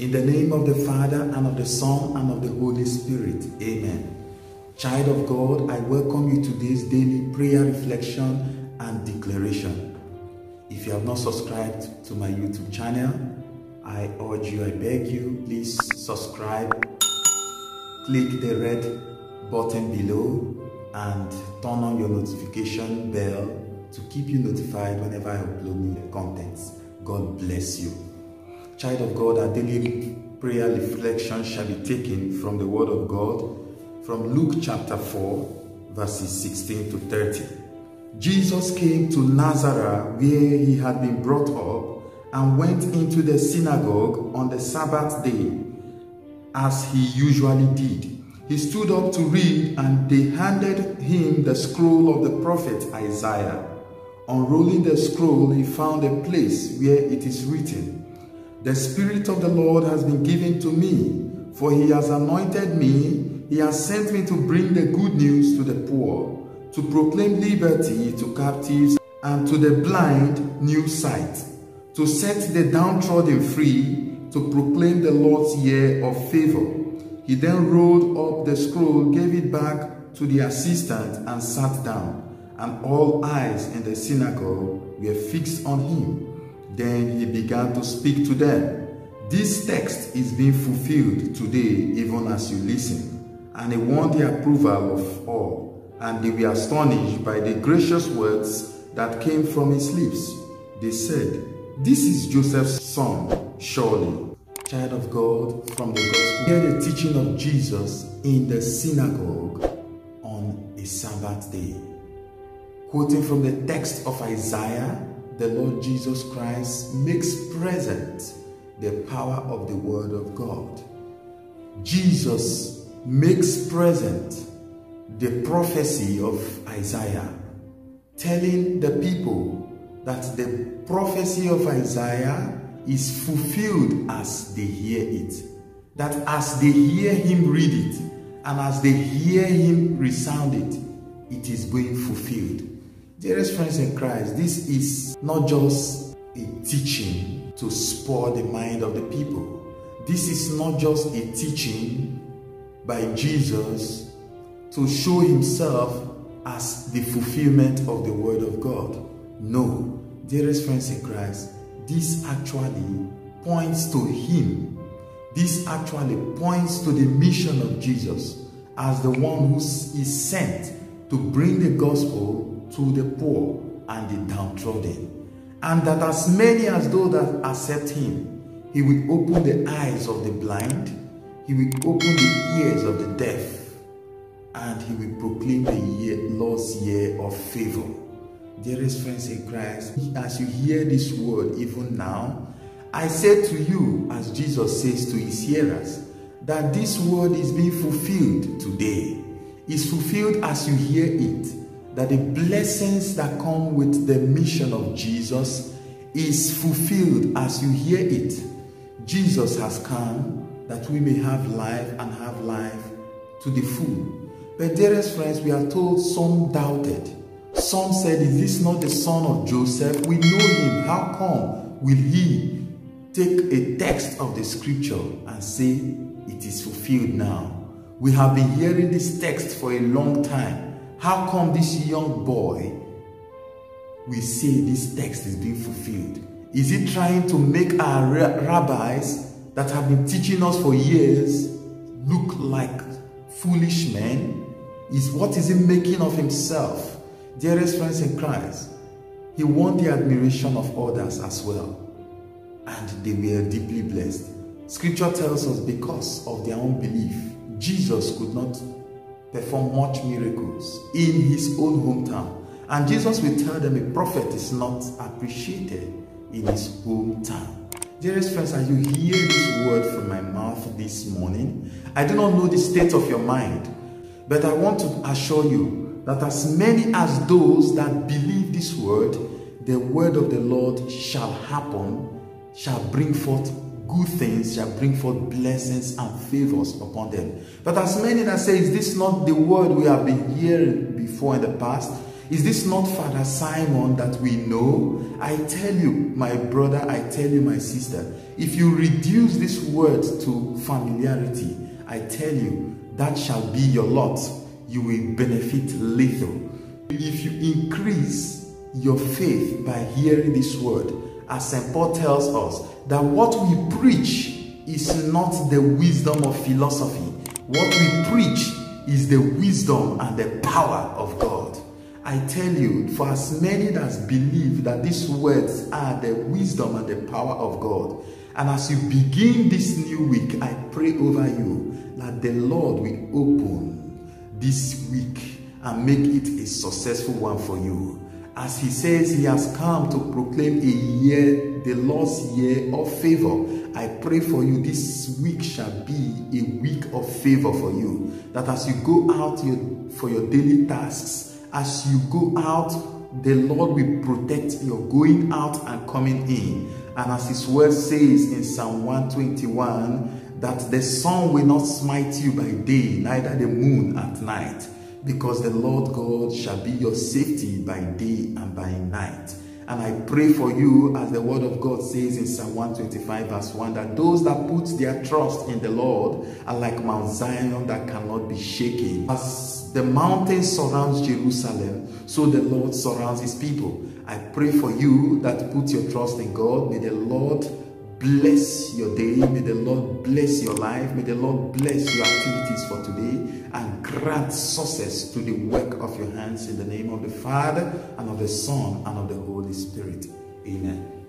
In the name of the Father, and of the Son, and of the Holy Spirit. Amen. Child of God, I welcome you to today's daily prayer reflection and declaration. If you have not subscribed to my YouTube channel, I urge you, I beg you, please subscribe. Click the red button below and turn on your notification bell to keep you notified whenever I upload new contents. God bless you. Child of God, our daily prayer reflection shall be taken from the Word of God, from Luke chapter 4, verses 16 to 30. Jesus came to Nazareth, where he had been brought up, and went into the synagogue on the Sabbath day, as he usually did. He stood up to read, and they handed him the scroll of the prophet Isaiah. Unrolling the scroll, he found a place where it is written, "The Spirit of the Lord has been given to me, for he has anointed me. He has sent me to bring the good news to the poor, to proclaim liberty to captives, and to the blind new sight, to set the downtrodden free, to proclaim the Lord's year of favor." He then rolled up the scroll, gave it back to the assistant, and sat down. And all eyes in the synagogue were fixed on him. Then he began to speak to them. "This text is being fulfilled today, even as you listen." And he won the approval of all, and they were astonished by the gracious words that came from his lips. They said, "This is Joseph's son, surely." Child of God, from the gospel, hear the teaching of Jesus in the synagogue on a Sabbath day. Quoting from the text of Isaiah, the Lord Jesus Christ makes present the power of the Word of God. Jesus makes present the prophecy of Isaiah, telling the people that the prophecy of Isaiah is fulfilled as they hear it. That as they hear him read it, and as they hear him resound it, it is going fulfilled. Dearest friends in Christ, this is not just a teaching to spur the mind of the people. This is not just a teaching by Jesus to show himself as the fulfillment of the Word of God. No, dearest friends in Christ, this actually points to him. This actually points to the mission of Jesus as the one who is sent to bring the gospel to the poor and the downtrodden. And that as many as those that accept him, he will open the eyes of the blind, he will open the ears of the deaf, and he will proclaim the Lord's year of favor. Dearest friends in Christ, as you hear this word even now, I say to you, as Jesus says to his hearers, that this word is being fulfilled today. It's fulfilled as you hear it. That the blessings that come with the mission of Jesus is fulfilled as you hear it. Jesus has come that we may have life, and have life to the full. But dearest friends, we are told some doubted. Some said, "Is this not the son of Joseph? We know him. How come will he take a text of the scripture and say it is fulfilled now? We have been hearing this text for a long time. How come this young boy will say this text is being fulfilled? Is he trying to make our rabbis that have been teaching us for years look like foolish men? What is he making of himself?" Dearest friends in Christ, he won the admiration of others as well, and they were deeply blessed. Scripture tells us because of their unbelief, Jesus could not perform much miracles in his own hometown. And Jesus will tell them a prophet is not appreciated in his hometown. Dearest friends, as you hear this word from my mouth this morning, I do not know the state of your mind, but I want to assure you that as many as those that believe this word, the word of the Lord shall happen, shall bring forth good things, shall bring forth blessings and favors upon them. But as many that say, "Is this not the word we have been hearing before in the past? Is this not Father Simon that we know? I tell you, my brother, I tell you, my sister, if you reduce this word to familiarity, I tell you, that shall be your lot. You will benefit little. If you increase your faith by hearing this word, as St. Paul tells us, that what we preach is not the wisdom of philosophy. What we preach is the wisdom and the power of God. I tell you, for as many that believe that these words are the wisdom and the power of God, and as you begin this new week, I pray over you that the Lord will open this week and make it a successful one for you. As he says, he has come to proclaim a year, the Lord's year of favor. I pray for you, this week shall be a week of favor for you. That as you go out for your daily tasks, as you go out, the Lord will protect your going out and coming in. And as his word says in Psalm 121, that the sun will not smite you by day, neither the moon at night, because the Lord God shall be your safety by day and by night. And I pray for you, as the word of God says in Psalm 125 verse 1, that those that put their trust in the Lord are like Mount Zion that cannot be shaken. As the mountain surrounds Jerusalem, so the Lord surrounds his people. I pray for you that put your trust in God. May the Lord bless your day. May the Lord bless your life. May the Lord bless your activities for today and grant success to the work of your hands in the name of the Father and of the Son and of the Holy Spirit. Amen.